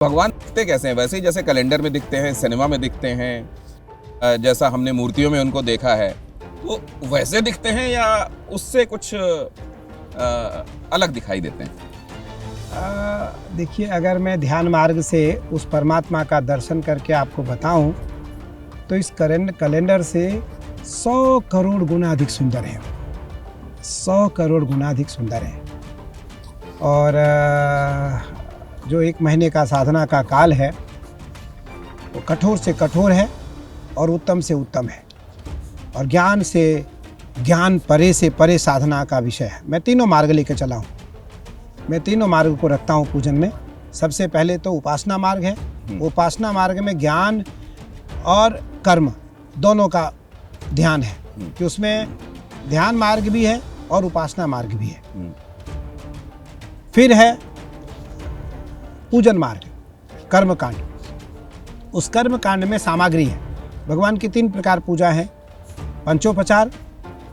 भगवान दिखते कैसे हैं? वैसे ही जैसे कैलेंडर में दिखते हैं, सिनेमा में दिखते हैं, जैसा हमने मूर्तियों में उनको देखा है, तो वैसे दिखते हैं या उससे कुछ अलग दिखाई देते हैं? देखिए, अगर मैं ध्यान मार्ग से उस परमात्मा का दर्शन करके आपको बताऊं तो इस कैलेंडर से 100 करोड़ गुना अधिक सुंदर है। 100 करोड़ गुना अधिक सुंदर है। और जो 1 महीने का साधना का काल है वो कठोर से कठोर है और उत्तम से उत्तम है, और ज्ञान से ज्ञान, परे से परे साधना का विषय है। मैं तीनों मार्ग लेकर चला हूँ। मैं तीनों मार्ग को रखता हूँ पूजन में। सबसे पहले तो उपासना मार्ग है। उपासना मार्ग में ज्ञान और कर्म दोनों का ध्यान है, कि उसमें ध्यान मार्ग भी है और उपासना मार्ग भी है। फिर है पूजन मार्ग, कर्म कांड। उस कर्म कांड में सामग्री है। भगवान की 3 प्रकार पूजा है। पंचोपचार,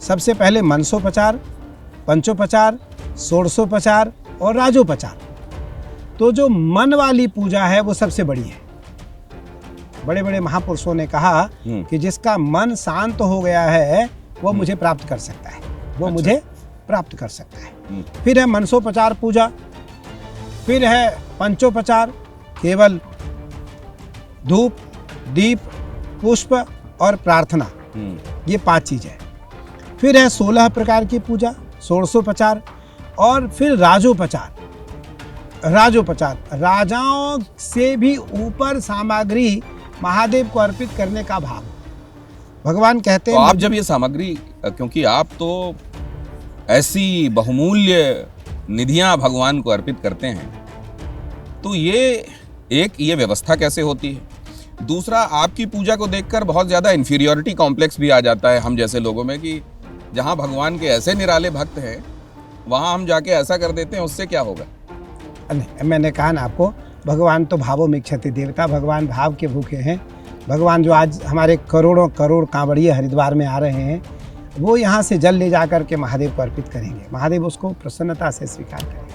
सबसे पहले मनसोपचार, पंचोपचार, षोडशोपचार और राजोपचार। तो जो मन वाली पूजा है वो सबसे बड़ी है। बड़े बड़े महापुरुषों ने कहा कि जिसका मन शांत हो गया है वो मुझे प्राप्त कर सकता है, वो मुझे प्राप्त कर सकता है। फिर है मनसोपचार पूजा। फिर है पंचोपचार, केवल धूप, दीप, पुष्प और प्रार्थना, ये 5 चीजें। फिर है 16 प्रकार की पूजा, षोडशोपचार। और फिर राजोपचार। राजोपचार, राजाओं से भी ऊपर सामग्री महादेव को अर्पित करने का भाव। भगवान कहते हैं, तो आप जब ये सामग्री, क्योंकि आप तो ऐसी बहुमूल्य निधियां भगवान को अर्पित करते हैं, तो ये व्यवस्था कैसे होती है? दूसरा, आपकी पूजा को देखकर बहुत ज्यादा इंफीरियोरिटी कॉम्प्लेक्स भी आ जाता है हम जैसे लोगों में, कि जहां भगवान के ऐसे निराले भक्त हैं वहां हम जाके ऐसा कर देते हैं, उससे क्या होगा? नहीं, मैंने कहा ना आपको, भगवान तो भावों में इच्छति देवता। भगवान भाव के भूखे हैं। भगवान जो आज हमारे करोड़ों करोड़ कांवड़िए हरिद्वार में आ रहे हैं, वो यहाँ से जल ले जा कर के महादेव को अर्पित करेंगे। महादेव उसको प्रसन्नता से स्वीकार करेंगे।